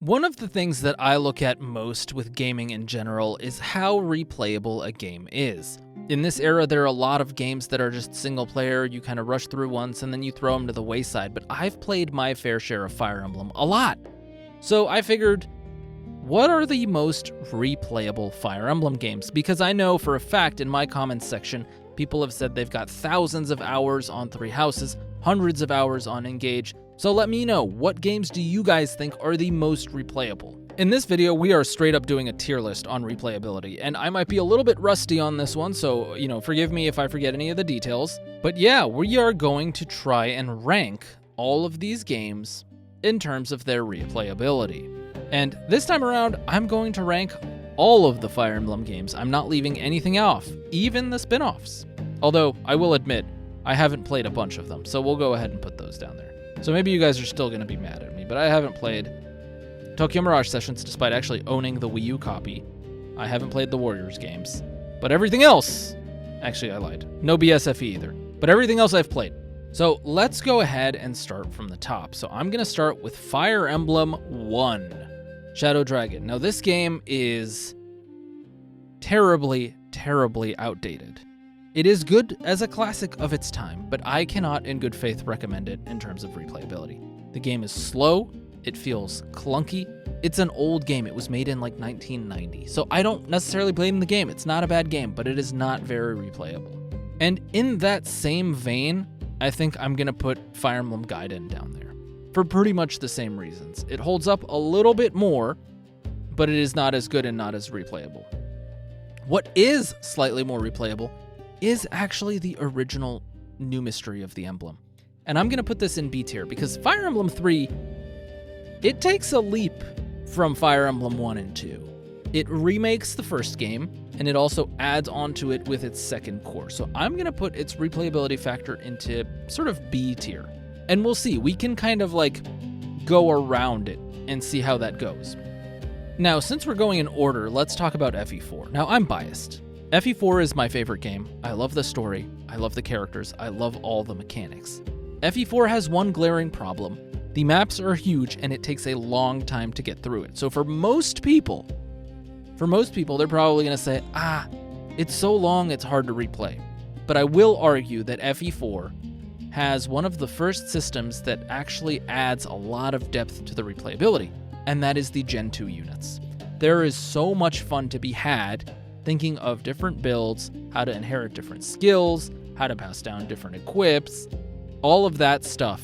One of the things that I look at most with gaming in general is how replayable a game is. In this era, there are a lot of games that are just single player, you kind of rush through once and then you throw them to the wayside, but I've played my fair share of Fire Emblem, a lot. So I figured, what are the most replayable Fire Emblem games? Because I know for a fact in my comments section, people have said they've got thousands of hours on Three Houses, hundreds of hours on Engage. So let me know, what games do you guys think are the most replayable? In this video, we are straight up doing a tier list on replayability, and I might be a little bit rusty on this one, so, forgive me if I forget any of the details. But yeah, we are going to try and rank all of these games in terms of their replayability. And this time around, I'm going to rank all of the Fire Emblem games. I'm not leaving anything off, even the spin-offs. Although, I will admit, I haven't played a bunch of them, so we'll go ahead and put those down there. So maybe you guys are still going to be mad at me, but I haven't played Tokyo Mirage Sessions despite actually owning the Wii U copy. I haven't played the Warriors games. But everything else, actually I lied, no BSFE either, but everything else I've played. So let's go ahead and start from the top. So I'm going to start with Fire Emblem 1, Shadow Dragon. Now this game is terribly, terribly outdated. It is good as a classic of its time, but I cannot in good faith recommend it in terms of replayability. The game is slow, it feels clunky, it's an old game, it was made in like 1990, so I don't necessarily blame the game, it's not a bad game, but it is not very replayable. And in that same vein, I think I'm gonna put Fire Emblem Gaiden down there, for pretty much the same reasons. It holds up a little bit more, but it is not as good and not as replayable. What is slightly more replayable is actually the original New Mystery of the Emblem. And I'm going to put this in B tier because Fire Emblem 3, it takes a leap from Fire Emblem 1 and 2. It remakes the first game, and it also adds onto it with its second core. So I'm going to put its replayability factor into sort of B tier. And we'll see. We can kind of like go around it and see how that goes. Now, since we're going in order, let's talk about FE4. Now, I'm biased. FE4 is my favorite game. I love the story, I love the characters, I love all the mechanics. FE4 has one glaring problem. The maps are huge and it takes a long time to get through it. So for most people, they're probably gonna say, it's so long it's hard to replay. But I will argue that FE4 has one of the first systems that actually adds a lot of depth to the replayability, and that is the Gen 2 units. There is so much fun to be had thinking of different builds, how to inherit different skills, how to pass down different equips, all of that stuff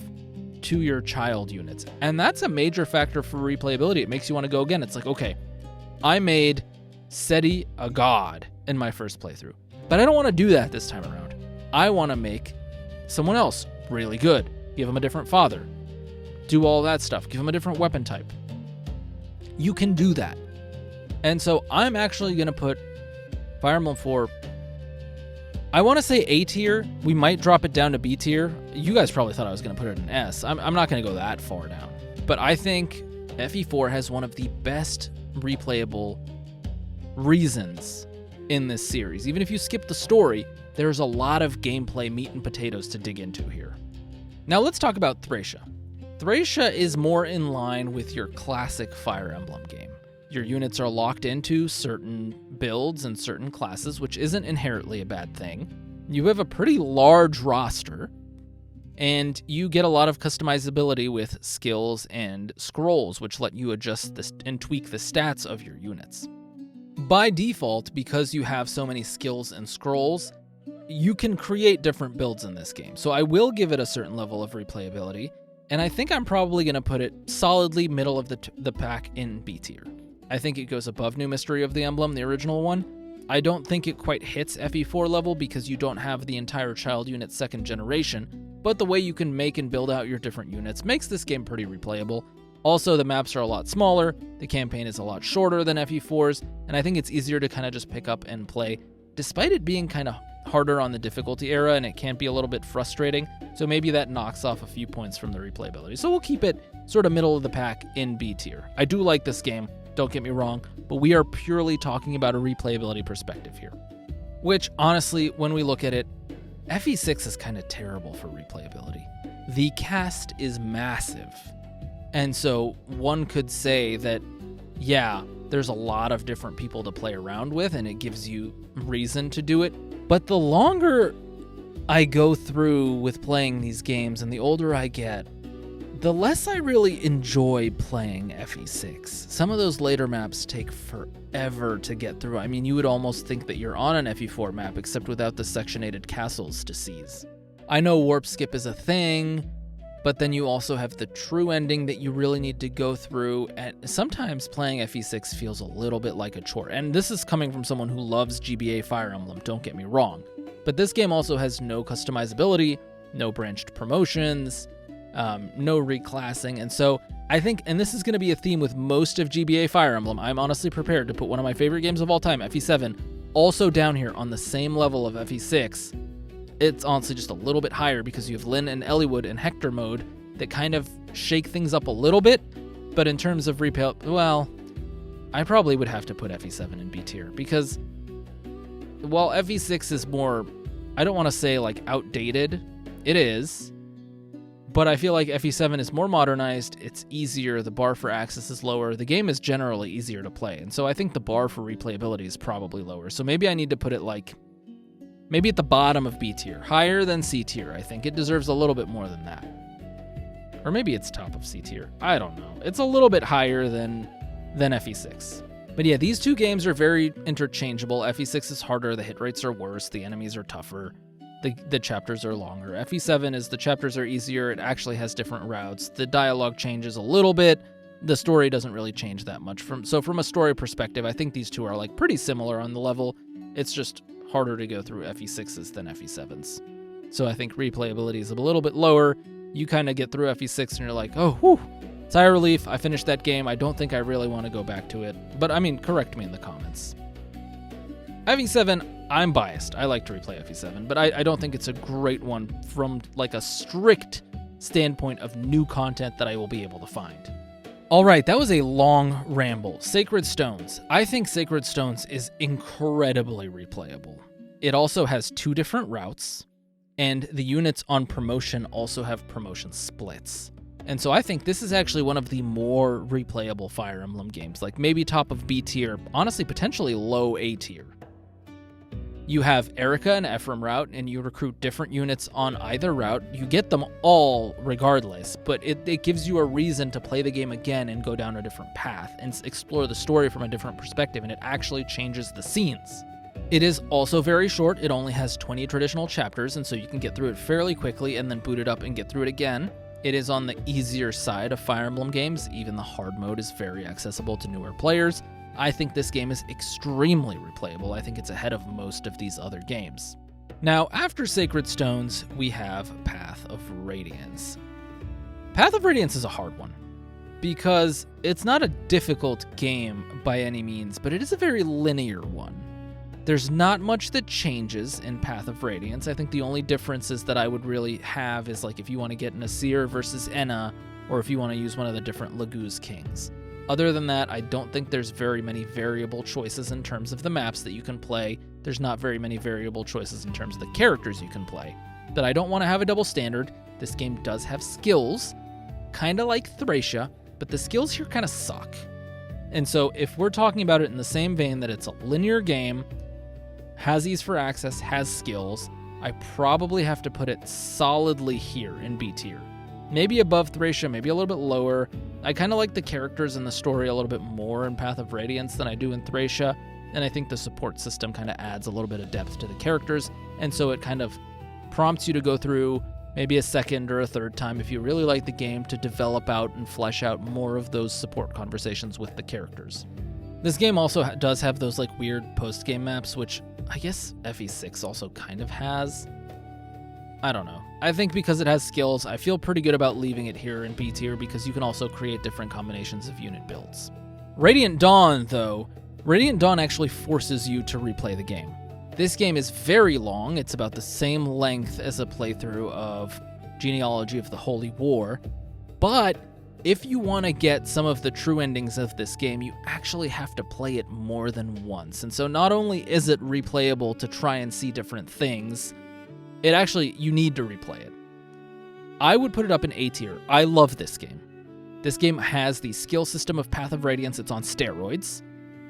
to your child units. And that's a major factor for replayability. It makes you want to go again. It's like, okay, I made Seti a god in my first playthrough, but I don't want to do that this time around. I want to make someone else really good, give them a different father, do all that stuff, give them a different weapon type. You can do that. And so I'm actually going to put Fire Emblem 4, I want to say A tier. We might drop it down to B tier. You guys probably thought I was going to put it in S. I'm not going to go that far down. But I think FE4 has one of the best replayable reasons in this series. Even if you skip the story, there's a lot of gameplay meat and potatoes to dig into here. Now let's talk about Thracia. Thracia is more in line with your classic Fire Emblem game. Your units are locked into certain builds and certain classes, which isn't inherently a bad thing. You have a pretty large roster, and you get a lot of customizability with skills and scrolls, which let you adjust and tweak the stats of your units. By default, because you have so many skills and scrolls, you can create different builds in this game. So I will give it a certain level of replayability, and I think I'm probably going to put it solidly middle of the pack in B tier. I think it goes above New Mystery of the Emblem, the original one. I don't think it quite hits FE4 level because you don't have the entire child unit second generation, but the way you can make and build out your different units makes this game pretty replayable. Also, the maps are a lot smaller, the campaign is a lot shorter than FE4's, and I think it's easier to kind of just pick up and play, despite it being kind of harder on the difficulty era and it can be a little bit frustrating, so maybe that knocks off a few points from the replayability. So we'll keep it sort of middle of the pack in B tier. I do like this game. Don't get me wrong, but we are purely talking about a replayability perspective here. Which, honestly, when we look at it, FE6 is kind of terrible for replayability. The cast is massive, And so one could say that, yeah, there's a lot of different people to play around with, and it gives you reason to do it. But the longer I go through with playing these games and the older I get, the less I really enjoy playing FE6. Some of those later maps take forever to get through. I mean, you would almost think that you're on an FE4 map, except without the sectionated castles to seize. I know warp skip is a thing, but then you also have the true ending that you really need to go through, and sometimes playing FE6 feels a little bit like a chore. And this is coming from someone who loves GBA Fire Emblem, don't get me wrong. But this game also has no customizability, no branched promotions, no reclassing, and so I think, and this is going to be a theme with most of GBA Fire Emblem, I'm honestly prepared to put one of my favorite games of all time, FE7, also down here on the same level of FE6. It's honestly just a little bit higher because you have Lynn and Eliwood and Hector mode that kind of shake things up a little bit, but in terms of replay, well, I probably would have to put FE7 in B tier, because while FE6 is more, I don't want to say like outdated, it is, but I feel like FE7 is more modernized, it's easier, the bar for access is lower, the game is generally easier to play, and so I think the bar for replayability is probably lower. So maybe I need to put it like, maybe at the bottom of B tier, higher than C tier. I think it deserves a little bit more than that. Or maybe it's top of C tier, I don't know. It's a little bit higher than FE6. But yeah, these two games are very interchangeable. FE6 is harder, the hit rates are worse, the enemies are tougher. The chapters are longer. FE7 is the chapters are easier, it actually has different routes. The dialogue changes a little bit. The story doesn't really change that much. So from a story perspective, I think these two are like pretty similar on the level. It's just harder to go through FE6s than FE7s. So I think replayability is a little bit lower. You kind of get through FE6 and you're like, oh, whew, sigh of relief. I finished that game. I don't think I really want to go back to it. But I mean, correct me in the comments. FE7, I'm biased. I like to replay FE7, but I don't think it's a great one from like a strict standpoint of new content that I will be able to find. All right, that was a long ramble. Sacred Stones. I think Sacred Stones is incredibly replayable. It also has two different routes, and the units on promotion also have promotion splits. And so I think this is actually one of the more replayable Fire Emblem games, like maybe top of B tier, honestly potentially low A tier. You have Erica and Ephraim route, and you recruit different units on either route. You get them all regardless, but it gives you a reason to play the game again and go down a different path and explore the story from a different perspective, and it actually changes the scenes. It is also very short. It only has 20 traditional chapters, and so you can get through it fairly quickly and then boot it up and get through it again. It is on the easier side of Fire Emblem games. Even the hard mode is very accessible to newer players. I think this game is extremely replayable. I think it's ahead of most of these other games. Now, after Sacred Stones, we have Path of Radiance. Path of Radiance is a hard one, because it's not a difficult game by any means, but it is a very linear one. There's not much that changes in Path of Radiance. I think the only differences that I would really have is like if you want to get Nasir versus Enna, or if you want to use one of the different Laguz Kings. Other than that, I don't think there's very many variable choices in terms of the maps that you can play. There's not very many variable choices in terms of the characters you can play. But I don't want to have a double standard. This game does have skills, kind of like Thracia, but the skills here kind of suck. And so if we're talking about it in the same vein that it's a linear game, has ease for access, has skills, I probably have to put it solidly here in B tier. Maybe above Thracia, maybe a little bit lower. I kind of like the characters and the story a little bit more in Path of Radiance than I do in Thracia, and I think the support system kind of adds a little bit of depth to the characters, and so it kind of prompts you to go through maybe a second or a third time if you really like the game to develop out and flesh out more of those support conversations with the characters. This game also does have those like weird post-game maps, which I guess FE6 also kind of has. I don't know. I think because it has skills, I feel pretty good about leaving it here in B tier because you can also create different combinations of unit builds. Radiant Dawn, though, Radiant Dawn actually forces you to replay the game. This game is very long. It's about the same length as a playthrough of Genealogy of the Holy War, but if you want to get some of the true endings of this game, you actually have to play it more than once. And so not only is it replayable to try and see different things, you need to replay it. I would put it up in A tier. I love this game. This game has the skill system of Path of Radiance. It's on steroids.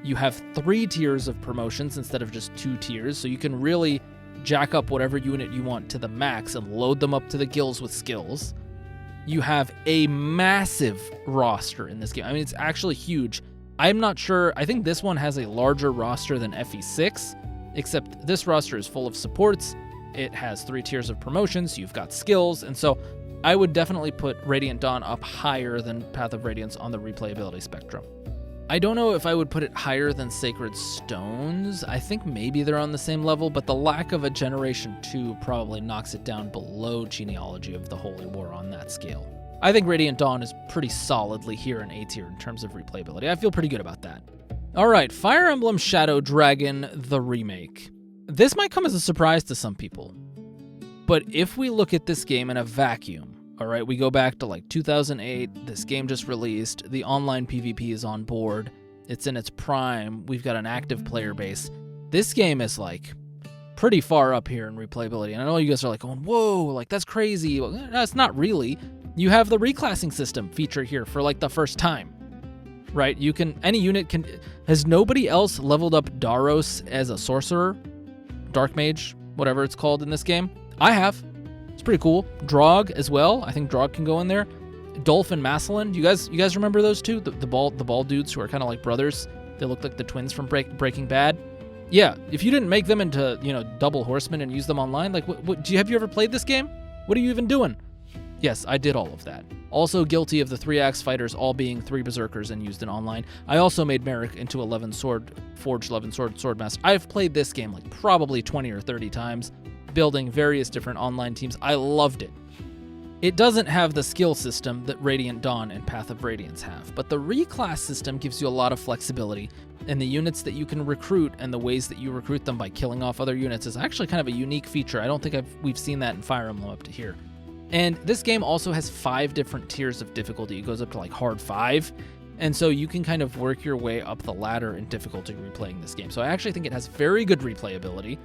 You have 3 tiers of promotions instead of just 2 tiers, so you can really jack up whatever unit you want to the max and load them up to the gills with skills. You have a massive roster in this game. I mean, it's actually huge. I'm not sure. I think this one has a larger roster than FE6, except this roster is full of supports. It has 3 tiers of promotions. You've got skills, and so I would definitely put Radiant Dawn up higher than Path of Radiance on the replayability spectrum. I don't know if I would put it higher than Sacred Stones. I think maybe they're on the same level, but the lack of a Generation 2 probably knocks it down below Genealogy of the Holy War on that scale. I think Radiant Dawn is pretty solidly here in A tier in terms of replayability. I feel pretty good about that. All right, Fire Emblem Shadow Dragon, the remake. This might come as a surprise to some people, but if we look at this game in a vacuum, all right, we go back to like 2008, this game just released, the online PvP is on board, it's in its prime, we've got an active player base. This game is like pretty far up here in replayability, and I know you guys are like going, whoa, like that's crazy. Well, no, it's not really. You have the reclassing system feature here for like the first time, right? You can, any unit can, has nobody else leveled up Daros as a sorcerer? Dark Mage, whatever it's called in this game? I have. It's pretty cool. Drog as well. I think Drog can go in there. Dolph and Maslin. You guys remember those two? The bald dudes who are kind of like brothers. They look like the twins from Breaking Bad. Yeah, if you didn't make them into, double horsemen and use them online, like have you ever played this game? What are you even doing? Yes, I did all of that. Also guilty of the 3-axe fighters all being 3 berserkers and used in online. I also made Merrick into Forged 11 Sword Master. I've played this game like probably 20 or 30 times, building various different online teams. I loved it. It doesn't have the skill system that Radiant Dawn and Path of Radiance have, but the reclass system gives you a lot of flexibility, and the units that you can recruit and the ways that you recruit them by killing off other units is actually kind of a unique feature. I don't think we've seen that in Fire Emblem up to here. And this game also has 5 different tiers of difficulty. It goes up to like hard 5, and so you can kind of work your way up the ladder in difficulty replaying this game. So I actually think it has very good replayability.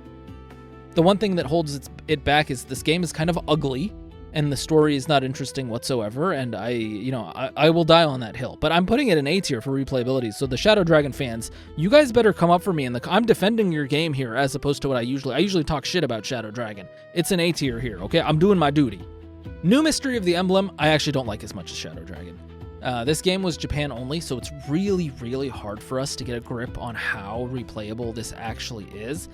The one thing that holds it back is this game is kind of ugly, and the story is not interesting whatsoever, and I will die on that hill. But I'm putting it in A tier for replayability, so the Shadow Dragon fans, you guys better come up for me. I'm defending your game here as opposed to what I usually talk shit about Shadow Dragon. It's an A tier here, okay? I'm doing my duty. New Mystery of the Emblem, I actually don't like as much as Shadow Dragon. This game was Japan only, so it's really, really hard for us to get a grip on how replayable this actually is.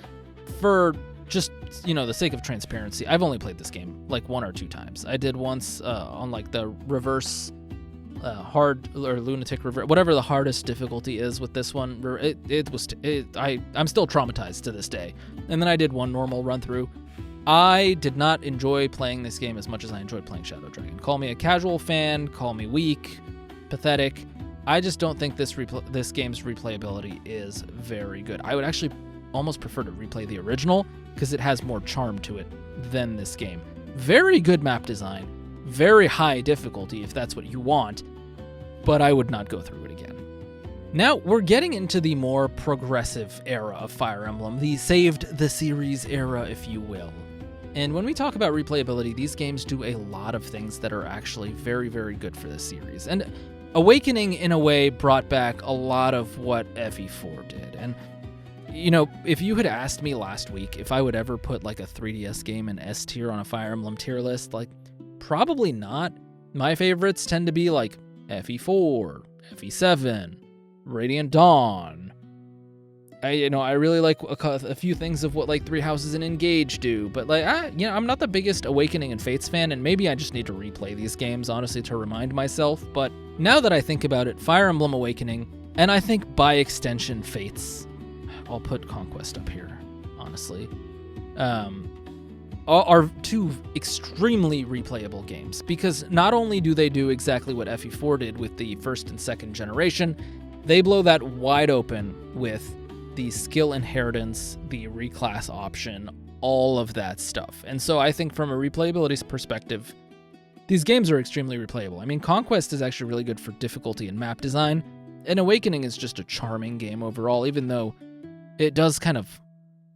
For just, the sake of transparency, I've only played this game like 1 or 2 times. I did once on like the reverse hard or lunatic reverse, whatever the hardest difficulty is with this one. I'm still traumatized to this day. And then I did one normal run through. I did not enjoy playing this game as much as I enjoyed playing Shadow Dragon. Call me a casual fan, call me weak, pathetic. I just don't think this game's replayability is very good. I would actually almost prefer to replay the original because it has more charm to it than this game. Very good map design, very high difficulty if that's what you want, but I would not go through it again. Now, we're getting into the more progressive era of Fire Emblem, the saved the series era, if you will. And when we talk about replayability, these games do a lot of things that are actually very, very good for this series. And Awakening, in a way, brought back a lot of what FE4 did. And, if you had asked me last week if I would ever put like a 3DS game in S tier on a Fire Emblem tier list, like, probably not. My favorites tend to be like FE4, FE7, Radiant Dawn. I really like a few things of what like Three Houses and Engage do, but like I'm not the biggest Awakening and Fates fan, and maybe I just need to replay these games honestly to remind myself. But now that I think about it, Fire Emblem Awakening, and I think by extension Fates, I'll put Conquest up here, honestly, are 2 extremely replayable games, because not only do they do exactly what FE4 did with the 1st and 2nd generation, they blow that wide open with the skill inheritance, the reclass option, all of that stuff. And so I think from a replayability perspective, these games are extremely replayable. I mean, Conquest is actually really good for difficulty and map design, and Awakening is just a charming game overall, even though it does kind of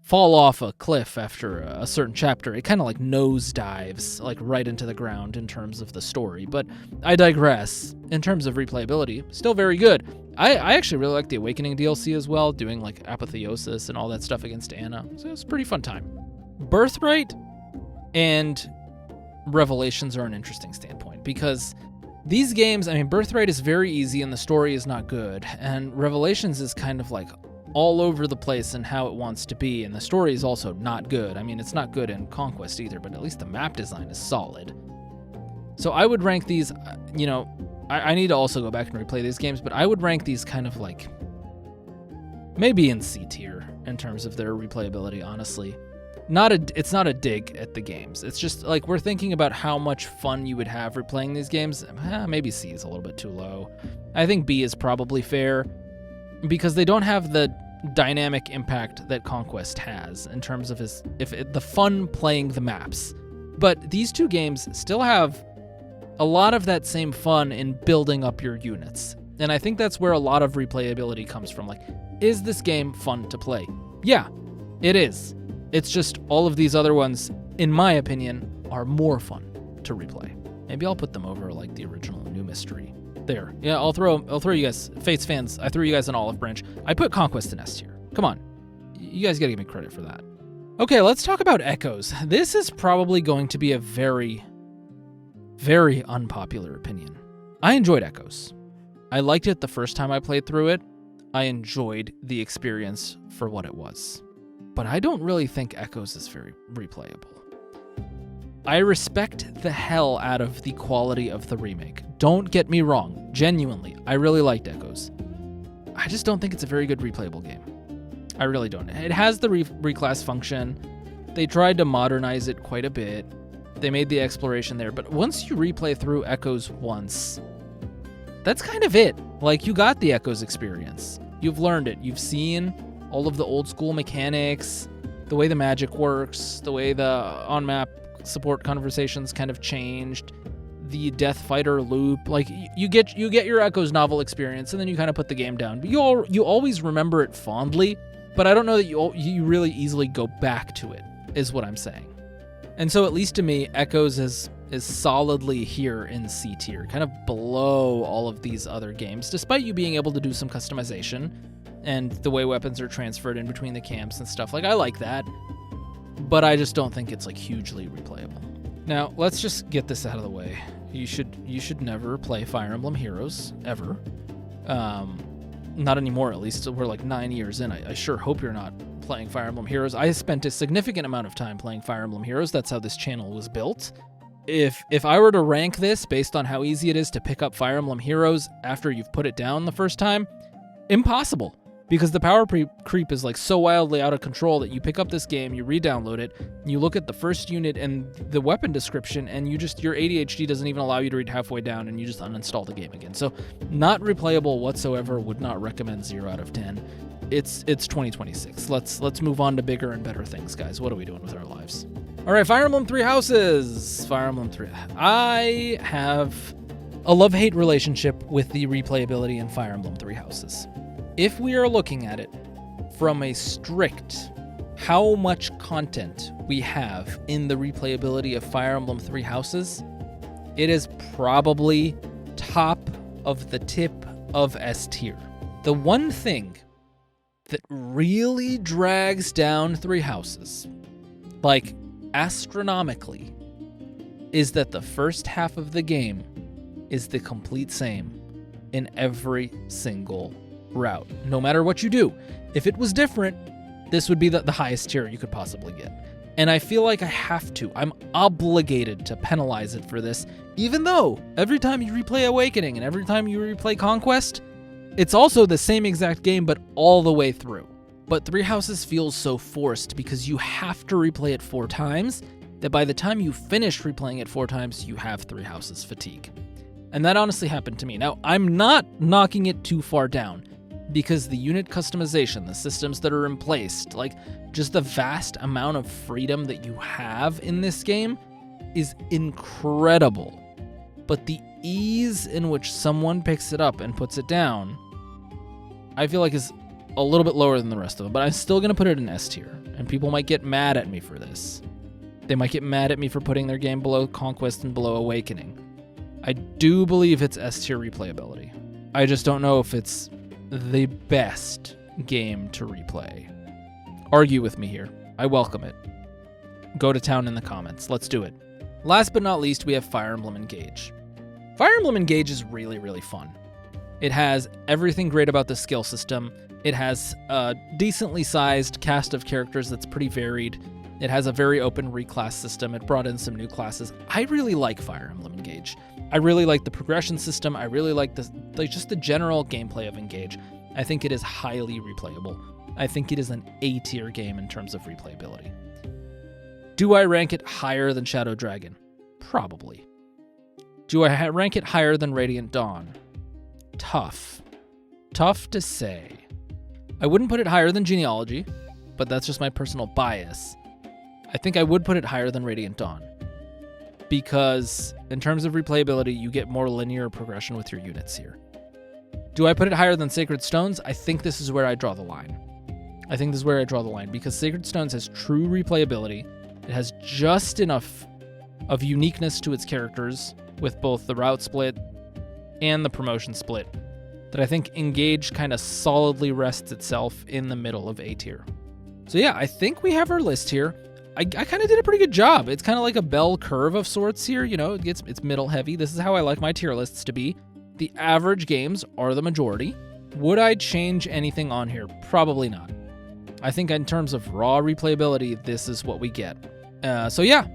fall off a cliff after a certain chapter. It kind of like nosedives like right into the ground in terms of the story. But I digress. In terms of replayability, still very good. I actually really like the Awakening DLC as well, doing like apotheosis and all that stuff against Anna. So it was a pretty fun time. Birthright and Revelations are an interesting standpoint because these games, I mean, Birthright is very easy and the story is not good, and Revelations is kind of like all over the place in how it wants to be, and the story is also not good. I mean, it's not good in Conquest either, but at least the map design is solid. So I would rank these, you know, I need to also go back and replay these games, but I would rank these kind of like maybe in C tier in terms of their replayability, honestly. It's not a dig at the games. It's just like we're thinking about how much fun you would have replaying these games. Maybe C is a little bit too low. I think B is probably fair because they don't have the dynamic impact that Conquest has in terms of the fun playing the maps. But these two games still have a lot of that same fun in building up your units. And I think that's where a lot of replayability comes from. Like, is this game fun to play? Yeah, it is. It's just all of these other ones, in my opinion, are more fun to replay. Maybe I'll put them over like the original New Mystery. There. Yeah, I'll throw you guys, Fates fans, I threw you guys an olive branch. I put Conquest in S tier. Come on. You guys gotta give me credit for that. Okay, let's talk about Echoes. This is probably going to be a very, very unpopular opinion. I enjoyed Echoes. I liked it the first time I played through it. I enjoyed the experience for what it was. But I don't really think Echoes is very replayable. I respect the hell out of the quality of the remake. Don't get me wrong. Genuinely, I really liked Echoes. I just don't think it's a very good replayable game. I really don't. It has the reclass function. They tried to modernize it quite a bit. They made the exploration there. But once you replay through Echoes once, that's kind of it. Like, you got the Echoes experience. You've learned it. You've seen all of the old school mechanics, the way the magic works, the way the on-map support conversations kind of changed, the Death Fighter loop. Like, you get your Echoes novel experience, and then you kind of put the game down. But you always remember it fondly, but I don't know that you really easily go back to it, is what I'm saying. And so, at least to me, Echoes is solidly here in C tier, kind of below all of these other games, despite you being able to do some customization and the way weapons are transferred in between the camps and stuff. Like, I like that, but I just don't think it's like hugely replayable. Now, let's just get this out of the way. You should never play Fire Emblem Heroes, ever. Not anymore, at least. We're like 9 years in. I sure hope you're not playing Fire Emblem Heroes. I spent a significant amount of time playing Fire Emblem Heroes. That's how this channel was built. If I were to rank this based on how easy it is to pick up Fire Emblem Heroes after you've put it down the first time, impossible. Because the power creep is like so wildly out of control that you pick up this game, you re-download it, you look at the first unit and the weapon description, and your ADHD doesn't even allow you to read halfway down, and you just uninstall the game again. So, not replayable whatsoever. Would not recommend 0 out of 10. It's 2026. Let's move on to bigger and better things, guys. What are we doing with our lives? All right, Fire Emblem Three Houses. Fire Emblem 3. I have a love-hate relationship with the replayability in Fire Emblem Three Houses. If we are looking at it from a strict how much content we have in the replayability of Fire Emblem Three Houses, it is probably top of the tip of S tier. The one thing that really drags down Three Houses, like astronomically, is that the first half of the game is the complete same in every single route, no matter what you do. If it was different, this would be the highest tier you could possibly get. And I feel like I'm obligated to penalize it for this, even though every time you replay Awakening and every time you replay Conquest, it's also the same exact game, but all the way through. But Three Houses feels so forced because you have to replay it 4 times, that by the time you finish replaying it 4 times, you have Three Houses fatigue. And that honestly happened to me. Now, I'm not knocking it too far down, because the unit customization, the systems that are in place, like just the vast amount of freedom that you have in this game is incredible. But the ease in which someone picks it up and puts it down, I feel like is a little bit lower than the rest of them, but I'm still going to put it in S tier, and people might get mad at me for this. They might get mad at me for putting their game below Conquest and below Awakening. I do believe it's S tier replayability. I just don't know if it's the best game to replay. Argue with me here. I welcome it. Go to town in the comments. Let's do it. Last but not least, we have Fire Emblem Engage. Fire Emblem Engage is really, really fun. It has everything great about the skill system. It has a decently sized cast of characters that's pretty varied. It has a very open reclass system. It brought in some new classes. I really like Fire Emblem Engage. I really like the progression system. I really like just the general gameplay of Engage. I think it is highly replayable. I think it is an A tier game in terms of replayability. Do I rank it higher than Shadow Dragon? Probably. Do I rank it higher than Radiant Dawn? Tough. Tough to say. I wouldn't put it higher than Genealogy, but that's just my personal bias. I think I would put it higher than Radiant Dawn, because in terms of replayability, you get more linear progression with your units here. Do I put it higher than Sacred Stones? I think this is where I draw the line. Because Sacred Stones has true replayability. It has just enough of uniqueness to its characters with both the route split and the promotion split that I think Engage kind of solidly rests itself in the middle of A tier. So yeah, I think we have our list here. I kind of did a pretty good job. It's kind of like a bell curve of sorts here. You know, it's middle heavy. This is how I like my tier lists to be. The average games are the majority. Would I change anything on here? Probably not. I think in terms of raw replayability, this is what we get. So yeah,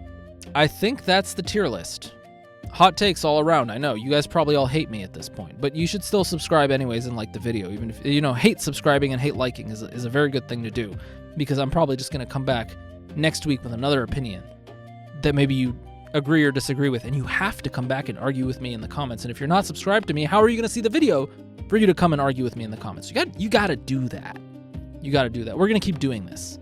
I think that's the tier list. Hot takes all around. I know you guys probably all hate me at this point, but you should still subscribe anyways and like the video. Even if, you know, hate subscribing and hate liking is a very good thing to do, because I'm probably just going to come back next week with another opinion that maybe you agree or disagree with, and you have to come back and argue with me in the comments. And if you're not subscribed to me, how are you going to see the video for you to come and argue with me in the comments? You got to do that. You got to do that. We're going to keep doing this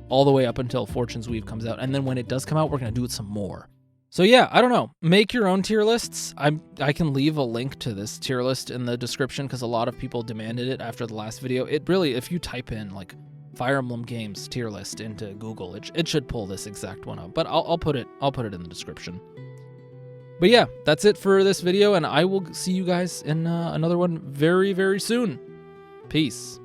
all the way up until Fortune's Weave comes out, and then when it does come out, we're going to do it some more. So yeah, I don't know. Make your own tier lists. I can leave a link to this tier list in the description because a lot of people demanded it after the last video. It really, if you type in like Fire Emblem Games tier list into Google, it should pull this exact one up. But I'll put it in the description. But yeah, that's it for this video, and I will see you guys in another one very, very soon. Peace.